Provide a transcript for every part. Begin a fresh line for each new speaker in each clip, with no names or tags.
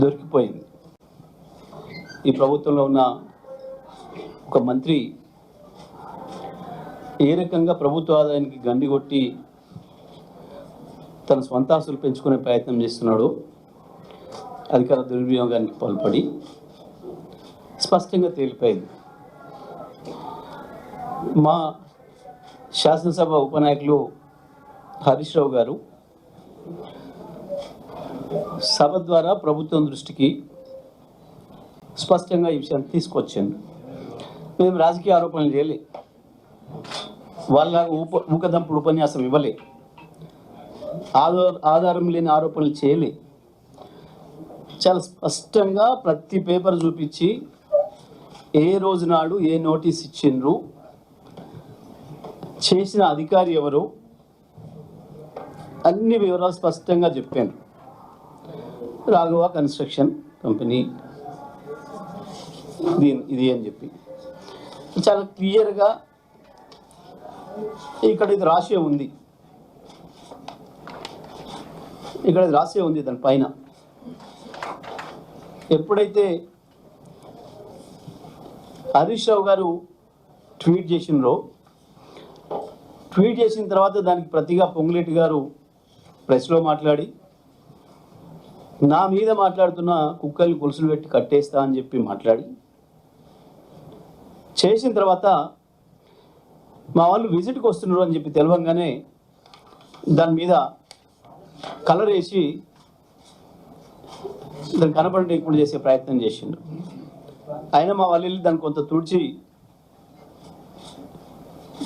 దొరికిపోయింది. ఈ ప్రభుత్వంలో ఉన్న ఒక మంత్రి ఏ రకంగా ప్రభుత్వ ఆదాయానికి గండి కొట్టి తన స్వంత ఆస్తులు పెంచుకునే ప్రయత్నం చేస్తున్నాడు, అధికార దుర్వినియోగానికి పాల్పడి స్పష్టంగా తేలిపోయింది. మా శాసనసభ ఉపనాయకులు హరీష్ రావు గారు సభ ద్వారా ప్రభుత్వం దృష్టికి స్పష్టంగా ఈ విషయాన్ని తీసుకొచ్చాను. మేము రాజకీయ ఆరోపణలు చేయలే, వాళ్ళ ఊకదంపుడు ఉపన్యాసం ఇవ్వలే, ఆధారం లేని ఆరోపణలు చేయలే. చాలా స్పష్టంగా ప్రతి పేపర్ చూపించి ఏ రోజు నాడు ఏ నోటీస్ ఇచ్చిండ్రు, చేసిన అధికారి ఎవరు, అన్ని వివరాలు స్పష్టంగా చెప్పాను. రాఘవ కన్స్ట్రక్షన్ కంపెనీ ఇది అని చెప్పి చాలా క్లియర్గా ఇక్కడ ఇది రాసే ఉంది, ఇక్కడ ఇది రాసే ఉంది దాని పైన. ఎప్పుడైతే హరీష్ రావు గారు ట్వీట్ చేసినారో, ట్వీట్ చేసిన తర్వాత దానికి ప్రతిగా పొంగులేటి గారు ప్రెస్లో మాట్లాడి నా మీద మాట్లాడుతున్న కుక్కల్ని గొలుసులు పెట్టి కట్టేస్తా అని చెప్పి మాట్లాడి చేసిన తర్వాత మా వాళ్ళు విజిట్కి వస్తున్నారు అని చెప్పి తెలవంగానే దాని మీద కలర్ వేసి దాన్ని కనపడకుండా చేసే ప్రయత్నం చేసిండ్రు. అయినా మా వాళ్ళు వెళ్ళి దాన్ని కొంత తుడిచి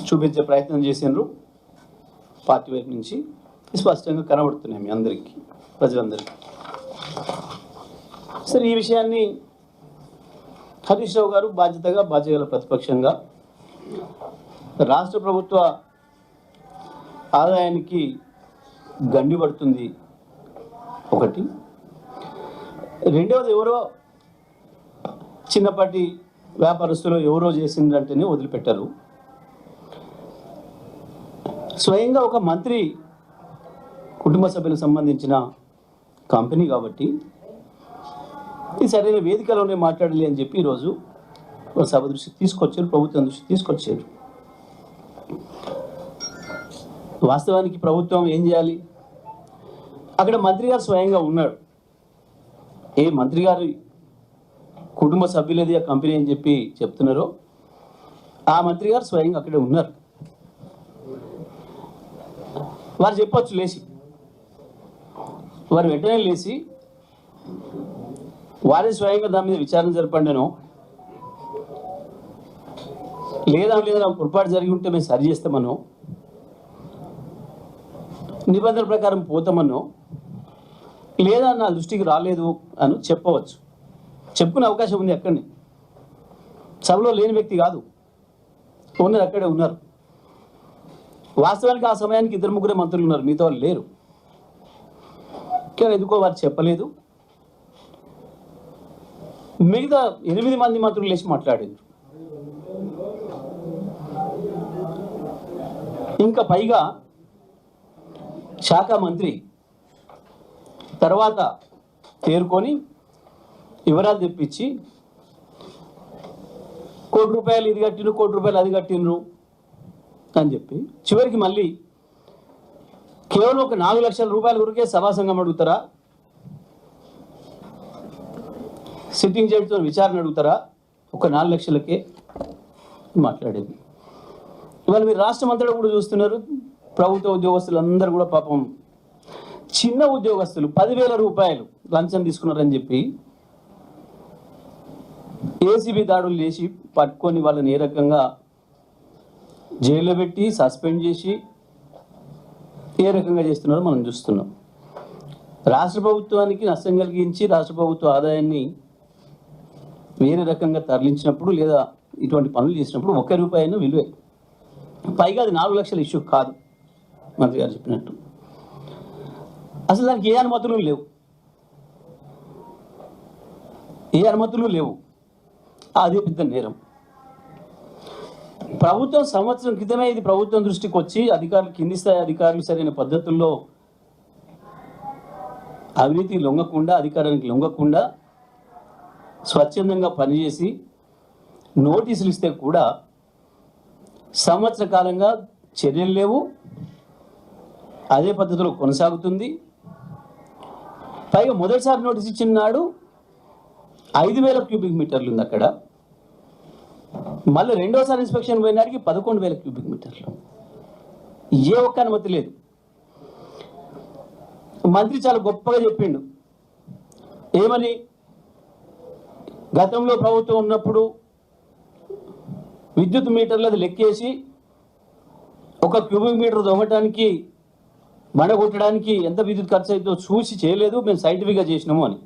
చూపించే ప్రయత్నం చేసిండ్రు. పార్టీ వైపు నుంచి స్పష్టంగా కనబడుతున్నాయి మీ అందరికీ, ప్రజలందరికీ. సరే, ఈ విషయాన్ని హరీష్ రావు గారు బాధ్యతగా బాధ్యతల ప్రతిపక్షంగా రాష్ట్ర ప్రభుత్వ ఆదాయానికి గండి పడుతుంది ఒకటి, రెండవది ఎవరో చిన్నపాటి వ్యాపారస్తులు ఎవరో చేసిందంటేనే వదిలిపెట్టారు. స్వయంగా ఒక మంత్రి కుటుంబ సభ్యులకు సంబంధించిన కంపెనీ కాబట్టి ఇది సరైన వేదికలోనే మాట్లాడాలి అని చెప్పి ఈరోజు సభ దృష్టికి తీసుకొచ్చారు, ప్రభుత్వం దృష్టికి తీసుకొచ్చారు. వాస్తవానికి ప్రభుత్వం ఏం చేయాలి? అక్కడ మంత్రి గారు స్వయంగా ఉన్నాడు. ఏ మంత్రి గారి కుటుంబ సభ్యులది ఆ కంపెనీ అని చెప్పి చెప్తున్నారో ఆ మంత్రి గారు స్వయంగా అక్కడే ఉన్నారు. వారు చెప్పొచ్చు లేచి, వారు వెంటనే లేచి వారే స్వయంగా దాని మీద విచారణ జరపండినో, లేదా పొరపాటు జరిగి ఉంటే మేము సరి చేస్తామనో, నిబంధనల ప్రకారం పోతామనో, లేదా నా దృష్టికి రాలేదు అని చెప్పవచ్చు. చెప్పుకునే అవకాశం ఉంది. అక్కడనే సభలో లేని వ్యక్తి కాదు, ఉన్నది అక్కడే ఉన్నారు. వాస్తవానికి ఆ సమయానికి 2-3 మంత్రులు ఉన్నారు, మిగతా వాళ్ళు లేరు. కానీ ఎందుకో వారు చెప్పలేదు. మిగతా 8 మంది మంత్రులు లేచి మాట్లాడారు. ఇంకా పైగా శాఖ మంత్రి తర్వాత తేరుకొని వివరాలు తెప్పించి ₹1 కోటి ఇది కట్టిండ్రు, ₹1 కోటి అది కట్టిండ్రు అని చెప్పి చివరికి మళ్ళీ కేవలం ఒక ₹4 లక్షల వరకే సభా సంఘం అడుగుతారా, సిట్టింగ్ జడ్జితో విచారణ అడుగుతారా, ఒక 4 లక్షలకే మాట్లాడేది. ఇవాళ మీరు రాష్ట్రం అంతటా కూడా చూస్తున్నారు, ప్రభుత్వ ఉద్యోగస్తులందరూ కూడా పాపం చిన్న ఉద్యోగస్తులు ₹10,000 లంచం తీసుకున్నారని చెప్పి ఏసీబీ దాడులు చేసి పట్టుకొని వాళ్ళని ఏ రకంగా జైల్లో పెట్టి సస్పెండ్ చేసి ఏ రకంగా చేస్తున్నారో మనం చూస్తున్నాం. రాష్ట్ర ప్రభుత్వానికి నష్టం కలిగించి రాష్ట్ర ప్రభుత్వ ఆదాయాన్ని వేరే రకంగా తరలించినప్పుడు లేదా ఇటువంటి పనులు చేసినప్పుడు ₹1 విలువే. పైగా అది 4 లక్షల ఇష్యూ కాదు. మంత్రి గారు చెప్పినట్టు అసలు దానికి ఏ అనుమతులు లేవు, ఏ అనుమతులు లేవు. అదే పెద్ద నేరం. ప్రభుత్వం సంవత్సరం క్రితమే ఇది ప్రభుత్వం దృష్టికి వచ్చి అధికారులు, కింది స్థాయి అధికారులు సరైన పద్ధతుల్లో అవినీతికి లొంగకుండా, అధికారానికి లొంగకుండా స్వచ్ఛందంగా పనిచేసి నోటీసులు ఇస్తే కూడా సంవత్సర కాలంగా చర్యలు లేవు. అదే పద్ధతిలో కొనసాగుతుంది. పైగా మొదటిసారి నోటీస్ ఇచ్చిన నాడు 5,000 క్యూబిక్ మీటర్లు ఉంది అక్కడ. మళ్ళీ రెండోసారి ఇన్స్పెక్షన్ పోయినాడికి 11,000 క్యూబిక్ మీటర్లు. ఏ ఒక్క అనుమతి లేదు. మంత్రి చాలా గొప్పగా చెప్పిండు. ఏమని? గతంలో ప్రభుత్వం ఉన్నప్పుడు విద్యుత్ మీటర్లు అది లెక్కేసి 1 క్యూబిక్ మీటర్ దొంగటానికి మండగొట్టడానికి ఎంత విద్యుత్ ఖర్చు అవుతుందో చూసి చేయలేదు, మేము సైంటిఫిక్గా చేసినాము అని.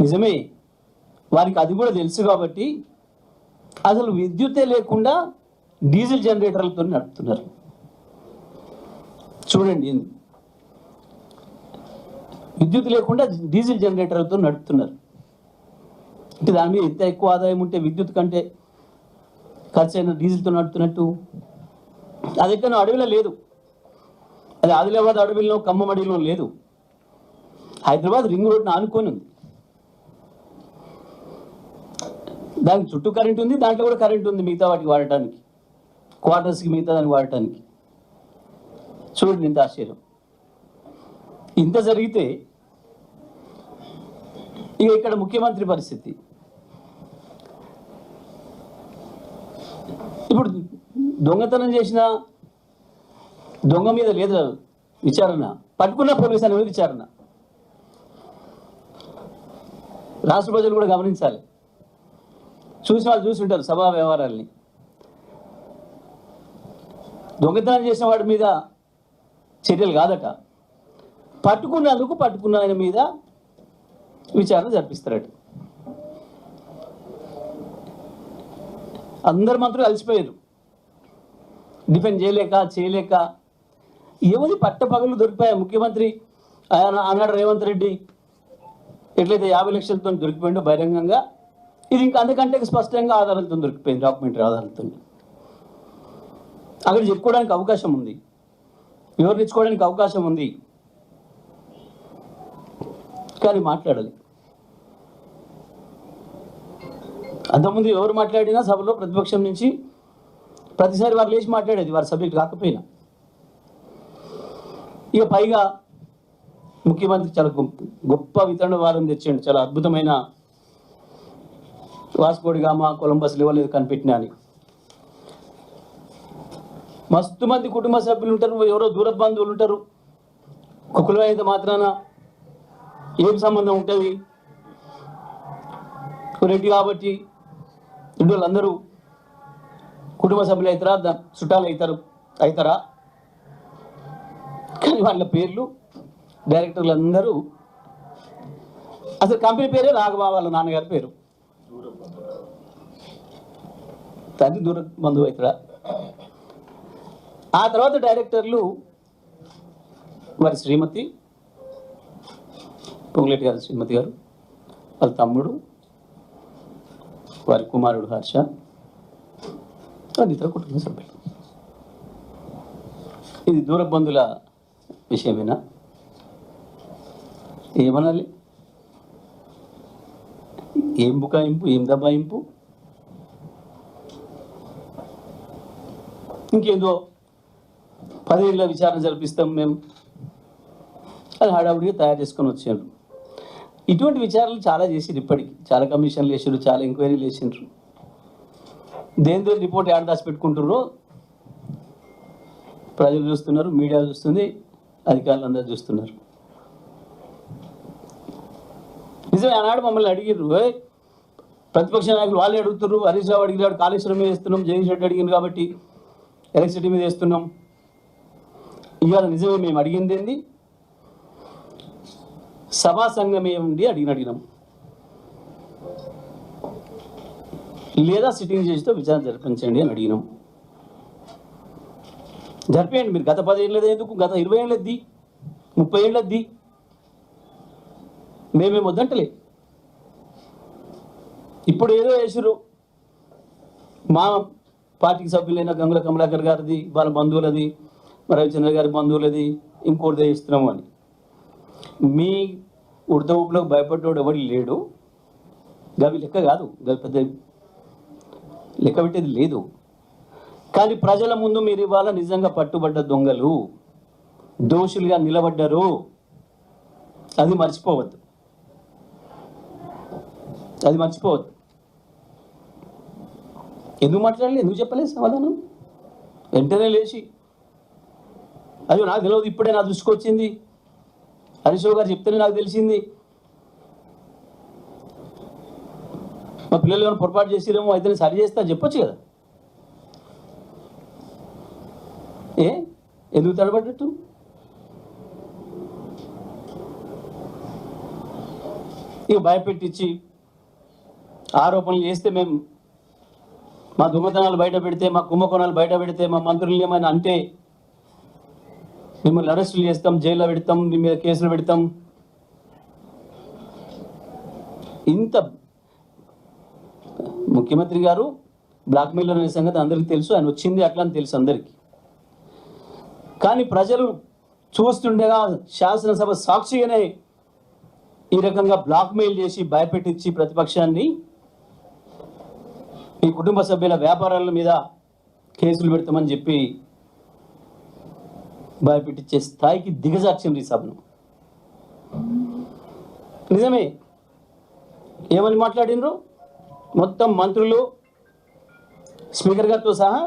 నిజమే, వారికి అది కూడా తెలుసు కాబట్టి అసలు విద్యుత్తే లేకుండా డీజిల్ జనరేటర్లతో నడుపుతున్నారు. చూడండి, విద్యుత్ లేకుండా డీజిల్ జనరేటర్లతో నడుపుతున్నారు. అంటే దాని మీద ఎంత ఎక్కువ ఆదాయం ఉంటే విద్యుత్ కంటే ఖర్చు అయిన డీజిల్తో నడుపుతున్నట్టు. అది ఎక్కడ అడవిలో లేదు. అది ఆదిలాబాద్ అడవిలో, ఖమ్మం అడవిలో లేదు. హైదరాబాద్ రింగ్ రోడ్ని ఆనుకొని ఉంది. దానికి చుట్టూ కరెంట్ ఉంది, దాంట్లో కూడా కరెంట్ ఉంది మిగతా వాటికి వాడటానికి, క్వార్టర్స్కి మిగతా దానికి వాడటానికి. చూడండి ఇంత ఆశ్చర్యం. ఇంత జరిగితే ఇక ఇక్కడ ముఖ్యమంత్రి పరిస్థితి. ఇప్పుడు దొంగతనం చేసిన దొంగ మీద లేదా విచారణ, పట్టుకున్న పోలీసు అనేది విచారణ. రాష్ట్ర ప్రజలు కూడా గమనించాలి. చూసిన వాళ్ళు చూసి ఉంటారు సభా వ్యవహారాల్ని. దొంగతనం చేసిన వాడి మీద చర్యలు కాదట, పట్టుకున్నందుకు పట్టుకున్న ఆయన మీద విచారణ జరిపిస్తారట. అందరు మంత్రులు అలసిపోయారు, డిఫెండ్ చేయలేక. ఏముంది, పట్టపగలు దొరికిపోయా. ముఖ్యమంత్రి అన్నాడు రేవంత్ రెడ్డి ఎట్లయితే 50 లక్షలతో దొరికిపోయిందో బహిరంగంగా, ఇది ఇంకా అంతకంటే స్పష్టంగా ఆధారాలతో దొరికిపోయింది, డాక్యుమెంటరీ ఆధారాలతో. అక్కడ చెప్పుకోవడానికి అవకాశం ఉంది, వివరించుకోవడానికి అవకాశం ఉంది, కానీ మాట్లాడాలి. అంతకుముందు ఎవరు మాట్లాడినా సభలో ప్రతిపక్షం నుంచి ప్రతిసారి వారు లేచి మాట్లాడేది, వారి సబ్జెక్ట్ కాకపోయినా. ఇక పైగా ముఖ్యమంత్రి చాలా గొప్ప వితరణవాదం తెచ్చాడు. చాలా అద్భుతమైన వాస్కోడి గామా, కొలంబస్ లెవెల్ కనిపెట్టినా అని. మస్తు మంది కుటుంబ సభ్యులు ఉంటారు, ఎవరో దూర బంధువులు ఉంటారు. కుకులు అయితే మాత్రాన ఏం సంబంధం ఉంటుంది? రెడ్డి కాబట్టి రెడ్డి వాళ్ళందరూ కుటుంబ సభ్యులు అవుతారా, చుట్టాలు అవుతారా? కానీ వాళ్ళ పేర్లు డైరెక్టర్లు అందరూ అసలు కంపెనీ పేరే రాఘవ, వాళ్ళ నాన్నగారి పేరు. తండ్రి దూర బంధువు అవుతారా? ఆ తర్వాత డైరెక్టర్లు వారి శ్రీమతి పొంగులేటి గారు, శ్రీమతి గారు, వాళ్ళ తమ్ముడు, వారి కుమారుడు హర్ష, ఇతర కుటుంబ సభ్యులు. ఇది దూర బంధువుల విషయమేనా? ఏమనాలి? ఏం బుకాయింపు, ఏం దబాయింపు? ఇంకేదో 10 ఏళ్ళ విచారణ జరిపిస్తాం మేము, అది హడావుడిగా తయారు చేసుకొని వచ్చారు. ఇటువంటి విచారణలు చాలా చేసిరు, ఇప్పటికి చాలా కమిషన్లు వేసారు, చాలా ఎంక్వైరీలు వేసిండ్రు. దేని రిపోర్ట్ ఏడ దాచి పెట్టుకుంటుర్రో ప్రజలు చూస్తున్నారు, మీడియా చూస్తుంది, అధికారులు అందరూ చూస్తున్నారు. నిజమే, ఆనాడు మమ్మల్ని అడిగిర్రు, ప్రతిపక్ష నాయకులు వాళ్ళే అడుగుతున్నారు. హరీష్ రావు అడిగినాడు, కాళేశ్వరం మీద వేస్తున్నాం, జగన్ రెడ్డి అడిగింది కాబట్టి ఎలక్ట్రిసిటీ మీద వేస్తున్నాం. ఇవాళ నిజమే, మేము అడిగింది ఏంది? సభా సంఘం ఏముండి అడిగినాం, లేదా సిట్టింగ్ చేసితో విచారణ జరిపించండి అని అడిగినాం. జరిపేయండి మీరు. గత 10 ఏళ్ళది ఎందుకు, గత 20 ఏళ్ళది, 30 ఏళ్ళది మేమేం వద్దంటలే. ఇప్పుడు ఏదో వేసారు, మా పార్టీకి సభ్యులైన గంగుల కమలాకర్ గారిది, వాళ్ళ బంధువులది, రవిచంద్ర గారి బంధువులది, ఇంకోటిదే ఇస్తున్నాము అని. మీ ఉడత ఊపులకు భయపడ్డాడు ఎవడు లేడు. గవి లెక్క కాదు, గవి పెద్ద లెక్క పెట్టేది లేదు. కానీ ప్రజల ముందు మీరు ఇవాళ నిజంగా పట్టుబడ్డ దొంగలు, దోషులుగా నిలబడ్డారు. అది మర్చిపోవద్దు, అది మర్చిపోవద్దు. ఎందుకు మాట్లాడలేదు, ఎందుకు చెప్పలేదు సమాధానం? వెంటనే లేచి అయ్యో నాకు తెలియదు, ఇప్పుడే నా దృష్టికి వచ్చింది, హరీష్ రావు గారు చెప్తేనే నాకు తెలిసింది, మా పిల్లలు ఏమైనా పొరపాటు చేసిరేమో అయితే సరి చేస్తా చెప్పొచ్చు కదా. ఎందుకు తడబడ్డట్టు? ఇక భయపెట్టించి ఆరోపణలు చేస్తే మేము మా దొంగతనాలు బయట పెడితే, మా కుంభకోణాలు బయట పెడితే, మా మంత్రులు ఏమైనా అంటే మిమ్మల్ని అరెస్టులు చేస్తాం, జైల్లో పెడతాం, మీ మీద కేసులు పెడతాం. ఇంత ముఖ్యమంత్రి గారు బ్లాక్మెయిలర్ అనే సంగతి అందరికీ తెలుసు, ఆయన వచ్చింది అట్లా అని తెలుసు అందరికీ. కానీ ప్రజలు చూస్తుండగా శాసనసభ సాక్షిగానే ఈ రకంగా బ్లాక్మెయిల్ చేసి భయపెట్టించి ప్రతిపక్షాన్ని మీ కుటుంబ సభ్యుల వ్యాపారాల మీద కేసులు పెడతామని చెప్పి భయపెట్టించే స్థాయికి దిగజార్చింది ఈ సభను. నిజమే, ఏమని మాట్లాడినరు మొత్తం మంత్రులు, స్పీకర్ గారితో సహా.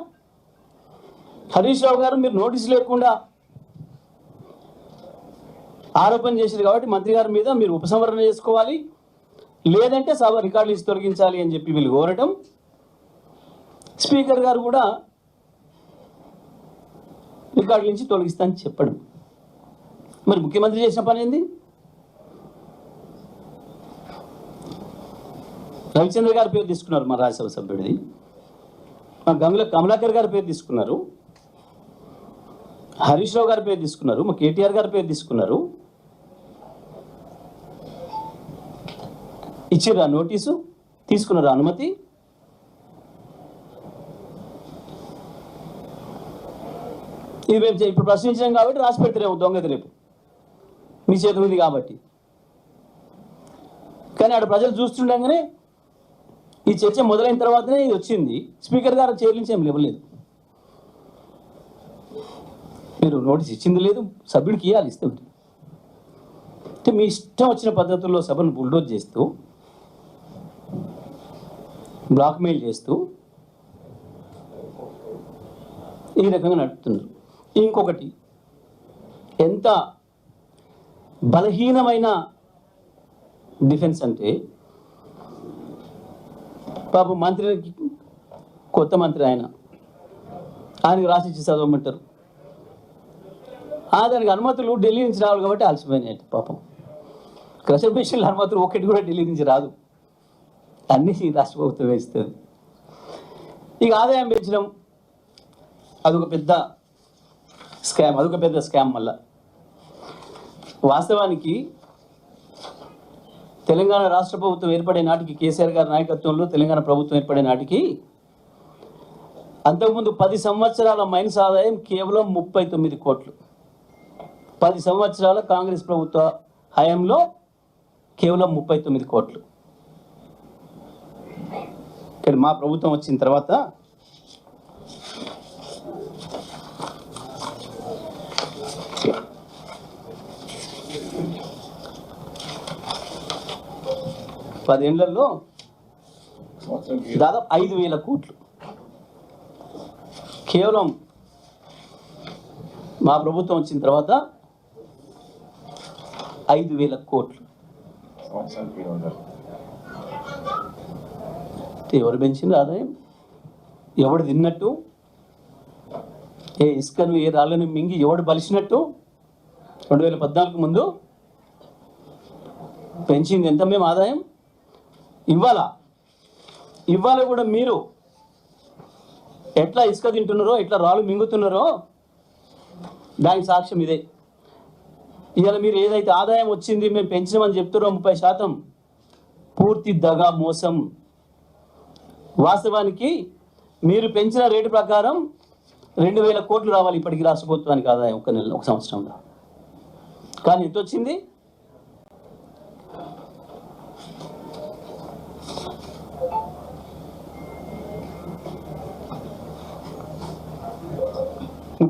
హరీష్ రావు గారు మీరు నోటీసు లేకుండా ఆరోపణ చేశారు కాబట్టి మంత్రి గారి మీద మీరు ఉపసంహరణ చేసుకోవాలి, లేదంటే సభ రికార్డులు ఇచ్చి తొలగించాలి అని చెప్పి వీళ్ళు కోరటం. స్పీకర్ గారు కూడా రికార్డుల నుంచి తొలగిస్తా అని చెప్పడం. మరి ముఖ్యమంత్రి చేసిన పని ఏంది? రవిచంద్ర గారి పేరు తీసుకున్నారు మా రాజ్యసభ సభ్యుడిది, మా గంగుల కమలాకర్ గారి పేరు తీసుకున్నారు, హరీష్ రావు గారి పేరు తీసుకున్నారు, మా కేటీఆర్ గారి పేరు తీసుకున్నారు. ఇచ్చిర్రా నోటీసు, తీసుకున్నారు అనుమతి. ఇది మేము ఇప్పుడు ప్రశ్నించాం కాబట్టి రాసి పెడతారేమో దొంగది రేపు మీ చేతులు ఉంది కాబట్టి. కానీ ఆడ ప్రజలు చూస్తుండగానే ఈ చర్చ మొదలైన తర్వాతనే ఇది వచ్చింది. స్పీకర్ గారు చేర్లించి ఏం లేవలేదు. మీరు నోటీస్ ఇచ్చింది లేదు, సభ్యుడికి ఇవ్వాలి, ఇస్తే అంటే మీ ఇష్టం వచ్చిన పద్ధతుల్లో సభను బుల్డోజ్ చేస్తూ, బ్లాక్మెయిల్ చేస్తూ ఈ రకంగా నడుపుతున్నారు. ఇంకొకటి, ఎంత బలహీనమైన డిఫెన్స్ అంటే, పాపం మంత్రికి, కొత్త మంత్రి ఆయనకు రాసిచ్చి చదవమంటారు. దానికి అనుమతులు ఢిల్లీ నుంచి రావాలి కాబట్టి అలసిపోయినాయి పాపం. రిజర్వేషన్ల అనుమతులు ఒకటి కూడా ఢిల్లీ నుంచి రాదు, అన్నీ రాష్ట్ర ప్రభుత్వం వేస్తుంది. ఇక ఆదాయం పెంచడం అదొక పెద్ద స్కామ్. మళ్ళా వాస్తవానికి తెలంగాణ రాష్ట్ర ప్రభుత్వం ఏర్పడే నాటికి, కేసీఆర్ గారి నాయకత్వంలో తెలంగాణ ప్రభుత్వం ఏర్పడే నాటికి అంతకుముందు 10 సంవత్సరాల మైనస్ ఆదాయం కేవలం 39 కోట్లు. 10 సంవత్సరాల కాంగ్రెస్ ప్రభుత్వ హయాంలో కేవలం 39 కోట్లు. ఇక్కడ మా ప్రభుత్వం వచ్చిన తర్వాత పదేళ్లలో దాదాపు 5,000 కోట్లు. కేవలం మా ప్రభుత్వం వచ్చిన తర్వాత 5,000 కోట్లు. ఎవరు పెంచింది ఆదాయం? ఎవడు తిన్నట్టు? ఏ ఇసుకను, ఏ రాళ్ళను మింగి ఎవడు బలిసినట్టు? 2014 ముందు పెంచింది ఎంత మేము ఆదాయం? ఇవాళ కూడా మీరు ఎట్లా ఇసుక తింటున్నారో, ఎట్లా రాళ్ళు మింగుతున్నారో దానికి సాక్ష్యం ఇదే. ఇవాళ మీరు ఏదైతే ఆదాయం వచ్చింది మేము పెంచినామని చెప్తారో 30%, పూర్తి దగా, మోసం. వాస్తవానికి మీరు పెంచిన రేటు ప్రకారం 2,000 కోట్లు రావాలి ఇప్పటికి రాష్ట్ర ప్రభుత్వానికి ఆదాయం ఒక సంవత్సరంలో. కానీ ఎంత వచ్చింది?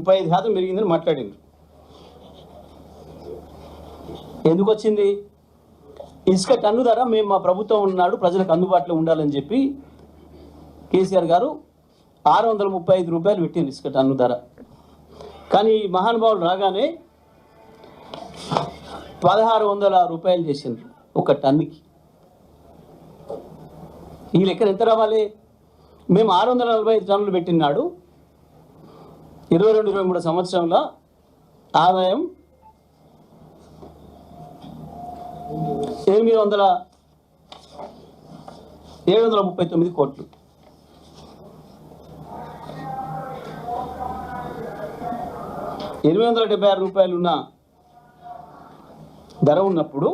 35% పెరిగిందని మాట్లాడింది. ఎందుకు వచ్చింది? ఇసుక టన్ను ధర మేము మా ప్రభుత్వం ఉన్నాడు ప్రజలకు అందుబాటులో ఉండాలని చెప్పి కేసీఆర్ గారు 635 రూపాయలు పెట్టింది ఇసుక టన్ను ధర. కానీ ఈ మహానుభావులు రాగానే 1600 రూపాయలు చేసిండ్రు ఒక టన్నుకి. ఈ లెక్కన ఎంత రావాలి? మేము 645 టన్నులు పెట్టినాడు 22-23 సంవత్సరంలో ఆదాయం 739 కోట్లు. ₹876 ఉన్న ధర ఉన్నప్పుడు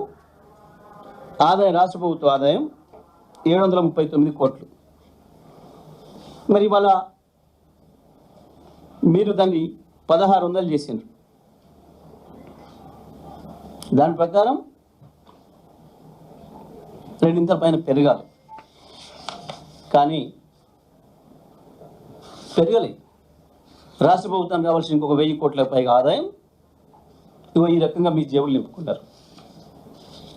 ఆదాయం రాష్ట్ర ప్రభుత్వ ఆదాయం 739 కోట్లు. మరి ఇవాళ మీరు దాన్ని 1600 చేసిండ్రు. దాని ప్రకారం రెండింతల పైన పెరగాలి, కానీ పెరగలేదు. రాష్ట్ర ప్రభుత్వానికి కావాల్సిన ఇంకొక 1000 కోట్ల పైగా ఆదాయం ఈ రకంగా మీ జేబులు నింపుకున్నారు.